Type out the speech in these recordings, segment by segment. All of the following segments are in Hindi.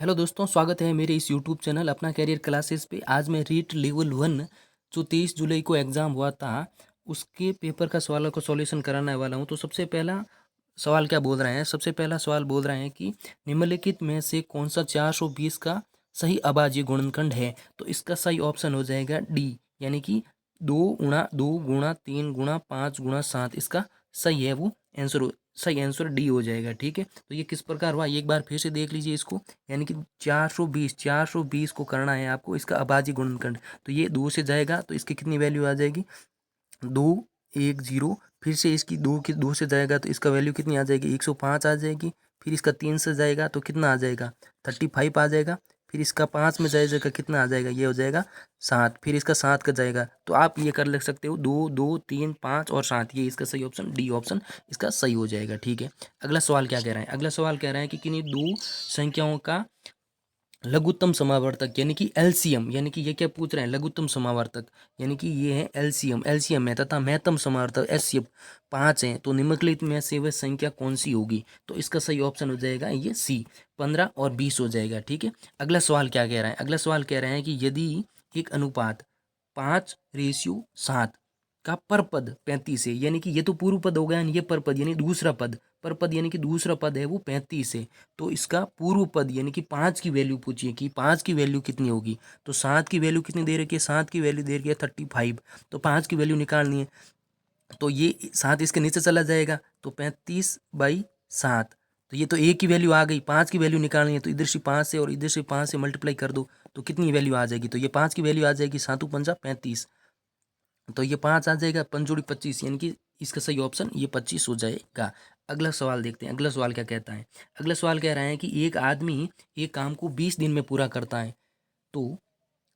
हेलो दोस्तों, स्वागत है मेरे इस यूट्यूब चैनल अपना कैरियर क्लासेस पे। आज मैं रीट लेवल 1 जो 23 जुलाई को एग्ज़ाम हुआ था उसके पेपर का सवालों को सॉल्यूशन कराने वाला हूं। तो सबसे पहला सवाल क्या बोल रहे हैं? सबसे पहला सवाल बोल रहे हैं कि निम्नलिखित में से कौन सा 420 का सही अभाज्य गुणनखंड है। तो इसका सही ऑप्शन हो जाएगा डी, यानी कि 2 × 2 × 3 × 5 × 7। इसका सही है वो आंसर, सही आंसर डी हो जाएगा। ठीक है, तो ये किस प्रकार हुआ एक बार फिर से देख लीजिए इसको। यानी कि 420 को करना है आपको इसका अभाज्य गुणनखंड। तो ये 2 से जाएगा तो इसकी कितनी वैल्यू आ जाएगी? 210। फिर से इसकी 2 से जाएगा तो इसका वैल्यू कितनी आ जाएगी? 105 आ जाएगी। फिर इसका 3 से जाएगा तो कितना आ जाएगा? 35 आ जाएगा। फिर इसका 5 में जाएगा कितना आ जाएगा? ये हो जाएगा 7। फिर इसका 7 का जाएगा तो आप ये कर लिख सकते हो 2 2 3 5 और 7। ये इसका सही ऑप्शन डी ऑप्शन इसका सही हो जाएगा। ठीक है, अगला सवाल क्या कह रहा है? अगला सवाल कह रहा है कि किन्हीं दो संख्याओं का लघुत्तम समावर्तक यानी कि एलसीएम, यानी कि ये क्या पूछ रहे हैं? लघुत्तम समावर्तक यानी कि ये है एलसीएम है तथा महत्तम समावर्तक एचसीएफ 5 है। तो निम्नलिखित में से वह संख्या कौन सी होगी? तो इसका सही ऑप्शन हो जाएगा ये सी, 15 और 20 हो जाएगा। ठीक है, अगला सवाल क्या कह रहा है? अगला सवाल कह रहे हैं कि यदि एक अनुपात 5:7 का पर पद 35 है, यानी कि ये तो पूर्व पद हो गया, ये पर पद यानी दूसरा पद, पर पद यानी कि दूसरा पद है वो 35 है। तो इसका पूर्व पद यानी कि 5 की वैल्यू पूछिए कि 5 की वैल्यू कितनी होगी। तो 7 की वैल्यू कितनी दे रखी है? 7 की वैल्यू दे रखी है 35। तो 5 की वैल्यू निकालनी है तो ये 7 इसके नीचे चला जाएगा तो 35/7। तो ये तो एक की वैल्यू आ गई। 5 की वैल्यू निकालनी है तो इधर से 5 से और इधर से 5 से मल्टीप्लाई कर दो तो कितनी वैल्यू आ जाएगी? तो ये 5 की वैल्यू आ जाएगी 7×5 = 35। तो ये 5 आ जाएगा, 5 जोड़ी 25, यानी कि इसका सही ऑप्शन ये 25 हो जाएगा। अगला सवाल देखते हैं, अगला सवाल क्या कहता है? अगला सवाल कह रहा है कि एक आदमी एक काम को 20 दिन में पूरा करता है तो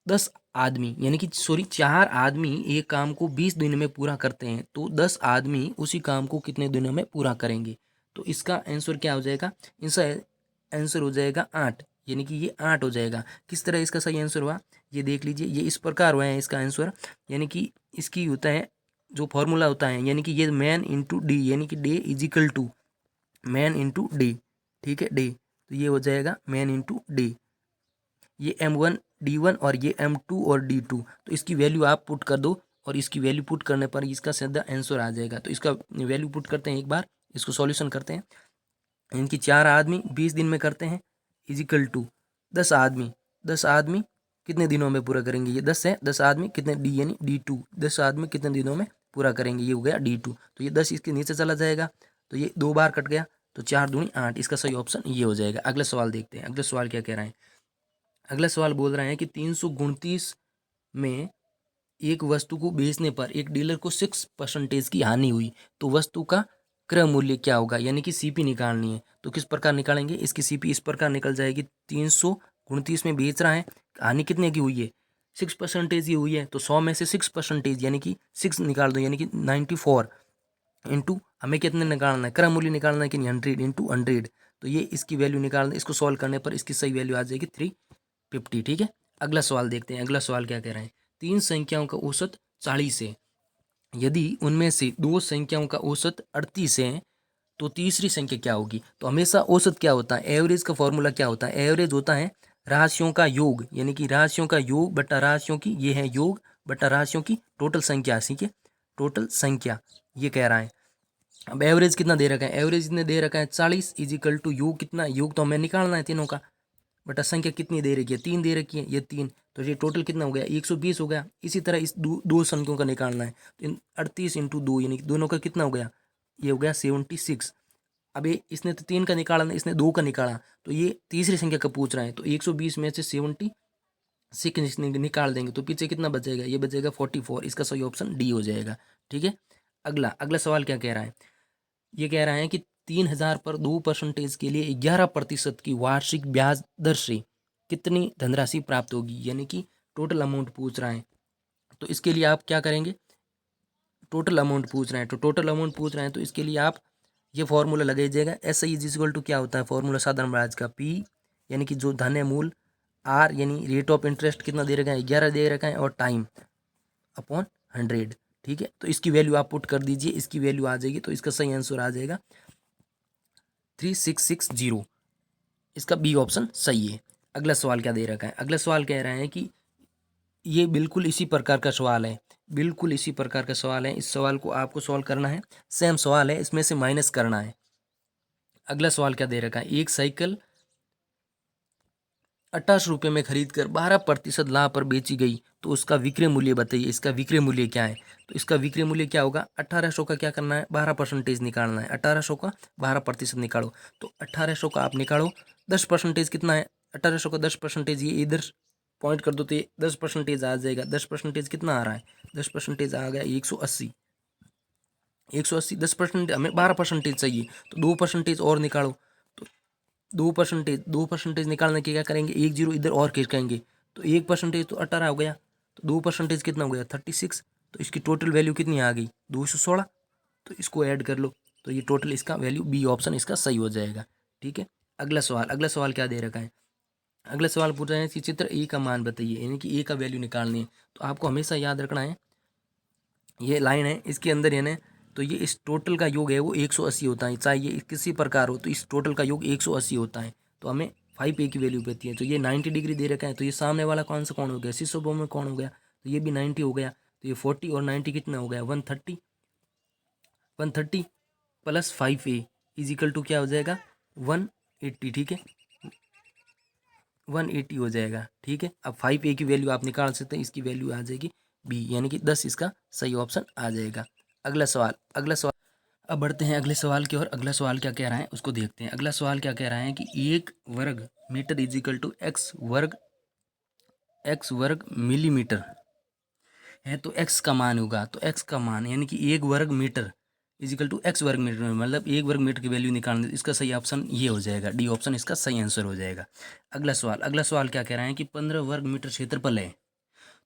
10 आदमी, यानी कि सॉरी 4 आदमी एक काम को 20 दिन में पूरा करते हैं तो 10 आदमी उसी काम को कितने दिनों में पूरा करेंगे? तो इसका आंसर क्या हो जाएगा? इसका आंसर हो जाएगा 8, यानी कि ये 8 हो जाएगा। किस तरह इसका सही आंसर हुआ ये देख लीजिए। ये इस प्रकार हुआ है इसका आंसर, यानी कि इसकी होता है जो फॉर्मूला होता है, यानी कि ये मैन इंटू डी, यानी कि day is equal to man into day. ठीक है, डे, तो ये हो जाएगा मैन इंटू डे। ये M1 D1 और ये M2 और D2। तो इसकी वैल्यू आप पुट कर दो और इसकी वैल्यू पुट करने पर इसका सीधा आंसर आ जाएगा। तो इसका वैल्यू पुट करते हैं, एक बार इसको सॉल्यूशन करते हैं। इनकी 4 आदमी 20 दिन में करते हैं इजिकल टू 10 आदमी कितने दिनों में पूरा करेंगे? ये 10 है, 10 आदमी कितने डी यानी D2, 10 आदमी कितने दिनों में पूरा करेंगे? ये हो गया D2। तो ये 10 इसके नीचे चला जाएगा तो ये 2 बार कट गया तो 4 दूनी 8। इसका सही ऑप्शन ये हो जाएगा। अगला सवाल देखते हैं, अगला सवाल क्या कह रहा है? अगला सवाल बोल रहे हैं कि 329 में एक वस्तु को बेचने पर एक डीलर को 6% की हानि हुई तो वस्तु का क्रय मूल्य क्या होगा? यानी कि सीपी निकालनी है। तो किस प्रकार निकालेंगे? इसकी सीपी इस प्रकार निकल जाएगी। 329 में बेच रहा है, हानि कितने की हुई है? 6% की हुई है। तो 100 में से 6% यानी कि 6 निकाल दो, यानी कि 94 इंटू हमें कितने निकालना है? क्रय मूल्य निकालना है कि 100 इंटू 100। तो ये इसकी वैल्यू निकालना, इसको सॉल्व करने पर इसकी सही वैल्यू आ जाएगी 350। ठीक है, अगला सवाल देखते हैं। अगला सवाल क्या कह रहे हैं? 3 संख्याओं का औसत 40 है, यदि उनमें से 2 संख्याओं का औसत 38 है तो तीसरी संख्या क्या होगी? तो हमेशा औसत क्या होता है? एवरेज का फॉर्मूला क्या होता है? एवरेज होता है राशियों का योग, यानी कि राशियों का योग बटा राशियों की, ये है योग बटा राशियों की टोटल संख्या। ठीक है, टोटल संख्या ये कह रहा है। अब एवरेज कितना दे रखा है? एवरेज ने दे रखा है 40 इजिकल टू योग कितना? योग तो हमें निकालना है तीनों का, बटा संख्या कितनी दे रखी है? 3 दे रखी है, ये 3। तो ये टोटल कितना हो गया? 120 हो गया। इसी तरह इस दो संख्याओं का निकालना है तो 38 इंटू 2 यानी कि दोनों का कितना हो गया? ये हो गया 76। अब ये इसने तो 3 का निकाला, इसने 2 का निकाला, तो ये तीसरी संख्या का पूछ रहा है। तो 120 में से 76 निकाल देंगे तो पीछे कितना बचेगा? ये बचेगा 44। इसका सही ऑप्शन डी हो जाएगा। ठीक है, अगला अगला सवाल क्या कह रहा है? ये कह रहा है कि 3000 पर 2% के लिए 11% की वार्षिक ब्याज दर से कितनी धनराशि प्राप्त होगी? यानी कि टोटल अमाउंट पूछ रहा है। तो इसके लिए आप क्या करेंगे? टोटल अमाउंट पूछ रहे हैं, तो टोटल अमाउंट पूछ रहे हैं तो इसके लिए आप ये फॉर्मूला लगाइएगा। S I is equal to क्या होता है फॉर्मूला साधारण ब्याज का? पी यानी कि जो धन है मूल, आर यानी रेट ऑफ इंटरेस्ट कितना दे रखा है? 11 दे रखा है, और टाइम अपॉन 100। ठीक है, तो इसकी वैल्यू आप पुट कर दीजिए, इसकी वैल्यू आ जाएगी तो इसका सही आंसर आ जाएगा 3660। इसका बी ऑप्शन सही है। अगला सवाल क्या दे रखा है, अगला सवाल कह रहा है कि ये बिल्कुल इसी प्रकार का सवाल है, बिल्कुल इसी प्रकार का सवाल है। इस सवाल को आपको सॉल्व करना है, सेम सवाल है, इसमें से माइनस करना है। अगला सवाल क्या दे रखा है, एक साइकिल 28 रुपये में खरीद कर 12% लाभ पर बेची गई तो उसका विक्रय मूल्य बताइए। इसका विक्रय मूल्य क्या है, तो इसका विक्रय मूल्य क्या होगा, 1800 का क्या करना है, 12% निकालना है। 1800 का 12% निकालो, तो 1800 का आप निकालो, 10% कितना है, 1800 का 10%, ये इधर पॉइंट कर दो तो ये 10% आ जाएगा। 10% कितना आ रहा है, 10% आ गया 180। 180 10%, हमें 12% चाहिए, तो 2% और निकालो। तो 2% निकालने के क्या करेंगे, एक जीरो इधर और खींचेंगे, तो 1% तो 18 हो गया, तो 2% कितना हो गया 36। तो इसकी टोटल वैल्यू कितनी आ गई 216। तो इसको ऐड कर लो, तो ये टोटल इसका वैल्यू बी ऑप्शन इसका सही हो जाएगा। ठीक है, अगला सवाल, अगला सवाल क्या दे रखा है, अगला सवाल पूछ रहे हैं कि चित्र ए का मान बताइए, यानी कि ए का वैल्यू निकालनी है। तो आपको हमेशा याद रखना है, ये लाइन है इसके अंदर यानी, तो ये इस टोटल का योग है वो 180 होता है, चाहे ये किसी प्रकार हो, तो इस टोटल का योग 180 होता है। तो हमें 5a की वैल्यू देती है, तो ये 90 डिग्री दे रखा है, तो ये सामने वाला कौन सा कौन हो गया, शीर्षों में कौन हो गया, तो ये भी 90 हो गया। तो ये 40 और 90 कितना हो गया 130, 130 प्लस 5a इजिकल टू क्या हो जाएगा 180। ठीक है, 180 हो जाएगा। ठीक है, अब 5a की वैल्यू आप निकाल सकते हैं, इसकी वैल्यू आ जाएगी बी, यानी कि 10 इसका सही ऑप्शन आ जाएगा। अगला सवाल, अगला सवाल, अब बढ़ते हैं अगले सवाल की ओर। अगला सवाल क्या कह रहा है उसको देखते हैं। अगला सवाल क्या कह रहा है कि 1 वर्ग मीटर इजिकल टू एक्स वर्ग मिलीमीटर है, तो एक्स का मान होगा, तो एक्स का मान यानी कि 1 वर्ग मीटर इजिकल टू एक्स वर्ग मीटर, मतलब 1 वर्ग मीटर की वैल्यू निकालनी, इसका सही ऑप्शन ये हो जाएगा, डी ऑप्शन इसका सही आंसर हो जाएगा। अगला सवाल, अगला सवाल क्या कह रहा है कि 15 वर्ग मीटर क्षेत्रफल है,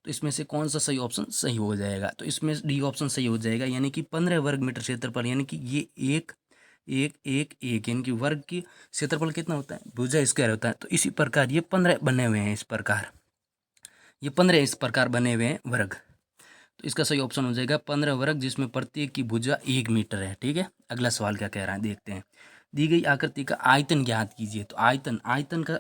तो इसमें से कौन सा सही ऑप्शन सही हो जाएगा, तो इसमें डी ऑप्शन सही हो जाएगा, यानी कि 15 वर्ग मीटर क्षेत्रफल, यानी कि ये एक एक एक एक, यानी कि वर्ग की क्षेत्रफल कितना होता है, भुजा स्क्वायर होता है। तो इसी प्रकार ये 15 बने हुए हैं, इस प्रकार ये 15 इस प्रकार बने हुए हैं वर्ग, तो इसका सही ऑप्शन हो जाएगा 15 वर्ग, जिसमें प्रत्येक की भुजा 1 मीटर है। ठीक है, अगला सवाल क्या कह रहा है देखते हैं। दी गई आकृति का आयतन ज्ञात कीजिए, तो आयतन, आयतन का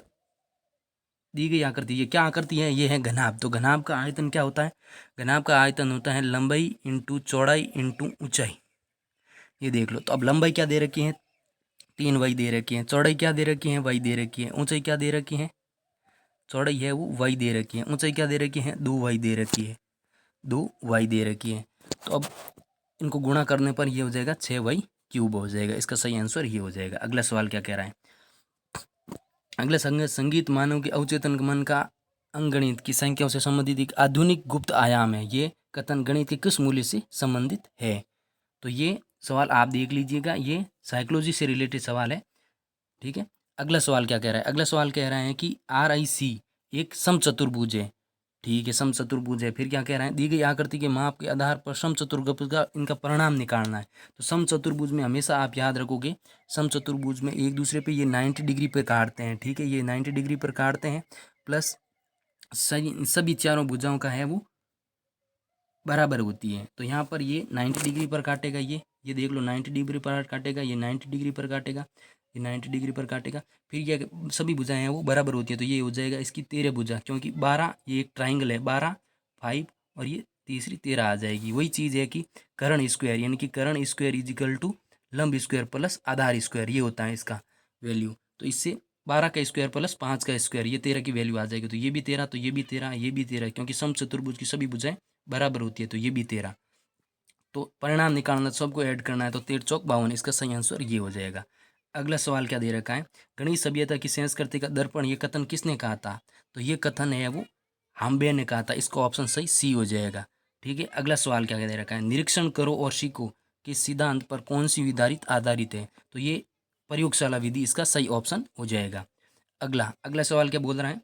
दी गई आकृति, ये क्या आकृति है, ये है घनाभ। तो घनाभ का आयतन क्या होता है, घनाभ का आयतन होता है लंबाई इंटू चौड़ाई इंटू ऊंचाई। ये देख लो, तो अब लंबाई क्या दे रखी है 3y दे रखी है, चौड़ाई क्या दे रखी है y दे रखी है, ऊंचाई क्या दे रखी है, चौड़ाई है वो y दे रखी है, ऊंचाई क्या दे रखी है 2y दे रखी है, 2y दे रखी है। तो अब इनको गुणा करने पर ये हो जाएगा 6y³ हो जाएगा, इसका सही आंसर ये हो जाएगा। अगला सवाल क्या कह रहा है, अगला संगीत मानव के अवचेतन मन का अंकगणित की संख्याओं से संबंधित एक आधुनिक गुप्त आयाम है, ये कथन गणित के किस मूल्य से संबंधित है। तो ये सवाल आप देख लीजिएगा, ये साइकोलॉजी से रिलेटेड सवाल है। ठीक है, अगला सवाल क्या कह रहा है, अगला सवाल कह रहा है कि RIC एक समचतुर्भुज है। ठीक है, समचतुर्भुज है। फिर क्या कह रहा है, दी गई आकृति के माप के आधार पर समचतुर्भुज का इनका परिणाम निकालना है। तो समचतुर्भुज में हमेशा आप याद रखोगे, समचतुर्भुज में एक दूसरे पे ये 90 डिग्री पर काटते हैं। ठीक है, ये 90 डिग्री पर काटते हैं, प्लस सभी चारों भुजाओं का है वो बराबर होती है। तो यहाँ पर ये 90 डिग्री पर काटेगा, ये देख लो 90 डिग्री पर काटेगा, ये 90 डिग्री पर काटेगा, ये 90 डिग्री पर काटेगा। फिर क्या सभी भुजाएं हैं वो बराबर होती है, तो ये हो जाएगा इसकी 13 भुजा, क्योंकि 12 ये एक ट्राइंगल है, 12 5 और ये तीसरी 13 आ जाएगी। वही चीज़ है कि कर्ण स्क्वायर, यानी कि कर्ण स्क्वायर इजिकल टू लंब स्क्वायर प्लस आधार स्क्वायर, ये होता है इसका वैल्यू। तो इससे 12 का स्क्वायर प्लस 5 का स्क्वायर, ये 13 की वैल्यू आ जाएगी। तो ये भी 13, तो ये भी 13, ये भी 13, क्योंकि समचतुर्भुज की सभी भुजाएं बराबर होती है, तो ये भी 13। तो परिणाम निकालना, सबको ऐड करना है, तो 13 चौक 52, इसका सही आंसर ये हो जाएगा। अगला सवाल क्या दे रखा है, गणित सभ्यता की संस्कृति का दर्पण, ये कथन किसने कहा था, तो ये कथन है वो हाम्बे ने कहा था, इसका ऑप्शन सही सी हो जाएगा। ठीक है, अगला सवाल क्या दे रखा है, निरीक्षण करो और सीखो कि सिद्धांत पर कौन सी विधि आधारित है, तो ये प्रयोगशाला विधि इसका सही ऑप्शन हो जाएगा। अगला सवाल क्या बोल रहा है,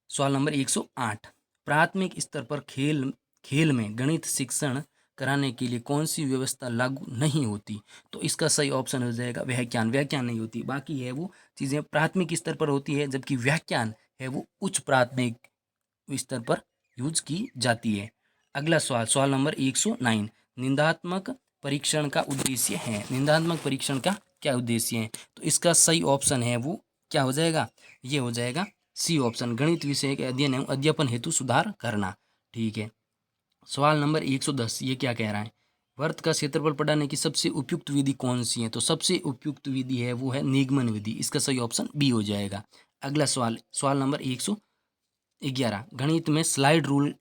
सवाल नंबर 108, प्राथमिक स्तर पर खेल में गणित शिक्षण कराने के लिए कौन सी व्यवस्था लागू नहीं होती, तो इसका सही ऑप्शन हो जाएगा व्याख्यान। व्याख्यान नहीं होती, बाकी है वो चीज़ें प्राथमिक स्तर पर होती है, जबकि व्याख्यान है वो उच्च प्राथमिक स्तर पर यूज की जाती है। अगला सवाल, सवाल नंबर 109, निंदात्मक परीक्षण का उद्देश्य है, निंदात्मक परीक्षण का क्या उद्देश्य है, तो इसका सही ऑप्शन है वो क्या हो जाएगा, ये हो जाएगा सी ऑप्शन, गणित विषय के अध्ययन एवं अध्यापन हेतु सुधार करना। ठीक है, सवाल नंबर 110 ये क्या कह रहा है, वर्त का क्षेत्रफल पढ़ाने की सबसे उपयुक्त विधि कौन सी है, तो सबसे उपयुक्त विधि है वो है निगमन विधि, इसका सही ऑप्शन बी हो जाएगा। अगला सवाल, सवाल नंबर 111, गणित में स्लाइड रूल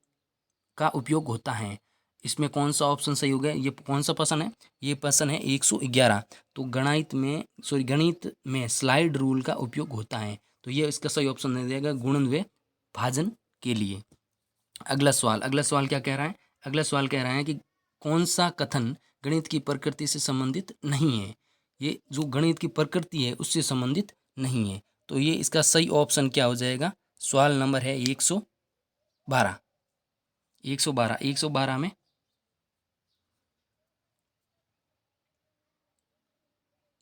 का उपयोग होता है, इसमें कौन सा ऑप्शन सही हो गया, ये कौन सा प्रश्न है, ये प्रश्न है 111। तो गणित में स्लाइड रूल का उपयोग होता है, तो ये इसका सही ऑप्शन दे देगा गुणन व भाजन के लिए। अगला सवाल क्या कह रहा है, अगला सवाल कह रहा है कि कौन सा कथन गणित की प्रकृति से संबंधित नहीं है, ये जो गणित की प्रकृति है उससे संबंधित नहीं है, तो ये इसका सही ऑप्शन क्या हो जाएगा, सवाल नंबर है 112। 112 में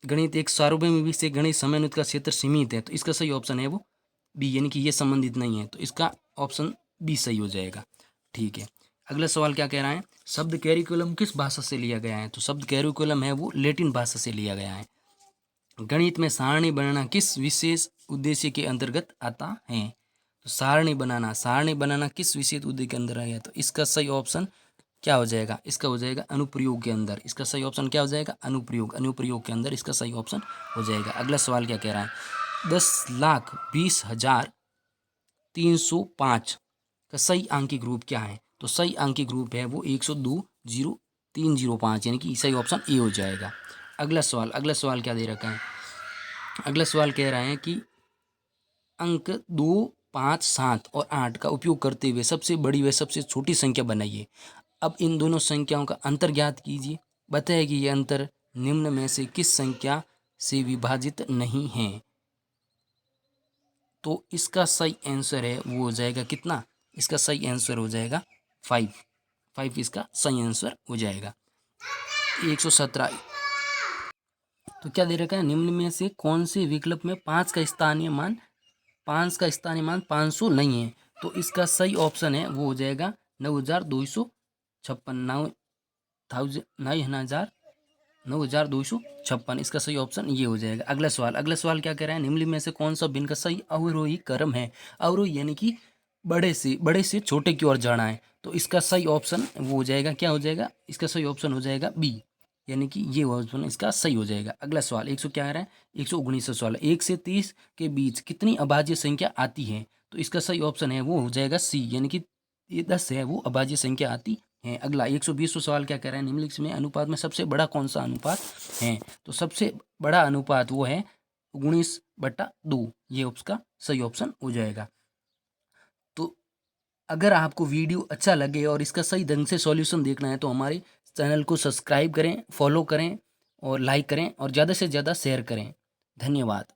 गणित एक सार्वभौमिक विषय, गणित समन्वित का क्षेत्र सीमित है, तो इसका सही ऑप्शन है वो बी, यानी कि ये संबंधित नहीं है, तो इसका ऑप्शन बी सही हो जाएगा। ठीक है, अगला सवाल क्या कह रहा है, शब्द कैरिकुलम किस भाषा से लिया गया है, तो शब्द कैरिकुलम है वो लैटिन भाषा से लिया गया है। गणित में सारणी बनाना किस विशेष उद्देश्य के अंतर्गत आता है, तो सारणी बनाना किस विशेष उद्देश्य के अंदर आया, तो इसका सही ऑप्शन क्या हो जाएगा, इसका हो जाएगा अनुप्रयोग के अंदर, इसका सही ऑप्शन क्या हो जाएगा, अनुप्रयोग के अंदर इसका सही ऑप्शन हो जाएगा। अगला सवाल क्या कह रहा है, 10,20,305 का सही अंकी ग्रुप क्या है, तो सही अंकी ग्रुप है वो 102,0305, यानी कि सही ऑप्शन ए हो जाएगा। अगला सवाल क्या दे रखा है, अगला सवाल कह रहा है कि अंक 2, 5, 7 और 8 का उपयोग करते हुए सबसे बड़ी व सबसे छोटी संख्या बनाइए। अब इन दोनों संख्याओं का अंतर ज्ञात कीजिए, बताइए कि ये अंतर निम्न में से किस संख्या से विभाजित नहीं है, तो इसका सही आंसर है वो हो जाएगा कितना, इसका सही आंसर हो जाएगा 5 इसका सही आंसर हो जाएगा। 117, तो क्या दे रखा है, निम्न में से कौन से विकल्प में 5 का स्थानीय मान 500 नहीं है, तो इसका सही ऑप्शन है वो हो जाएगा 9,256, इसका सही ऑप्शन ये हो जाएगा। अगला सवाल क्या कह रहा है, निम्न में से कौन सा भिन्न का सही अवरोही क्रम है, अवरोही यानी कि बड़े से छोटे की ओर जाना है, तो इसका सही ऑप्शन वो हो जाएगा, क्या हो जाएगा, इसका सही ऑप्शन हो जाएगा बी, यानी कि ये ऑप्शन इसका सही हो जाएगा। अगला सवाल 100 क्या आ रहा है, 119 सवाल, 1 से 30 के बीच कितनी अभाज्य संख्या आती है, तो इसका सही ऑप्शन है वो हो जाएगा सी, यानी कि ये 10 है वो अभाज्य संख्या आती है। अगला 120 सवाल क्या कह रहा है, निम्नलिखित में अनुपात में सबसे बड़ा कौन सा अनुपात है, तो सबसे बड़ा अनुपात वो है 19/2, ये उसका सही ऑप्शन हो जाएगा। तो अगर आपको वीडियो अच्छा लगे और इसका सही ढंग से सॉल्यूशन देखना है तो हमारे चैनल को सब्सक्राइब करें, फॉलो करें और लाइक करें और ज़्यादा से ज़्यादा शेयर करें। धन्यवाद।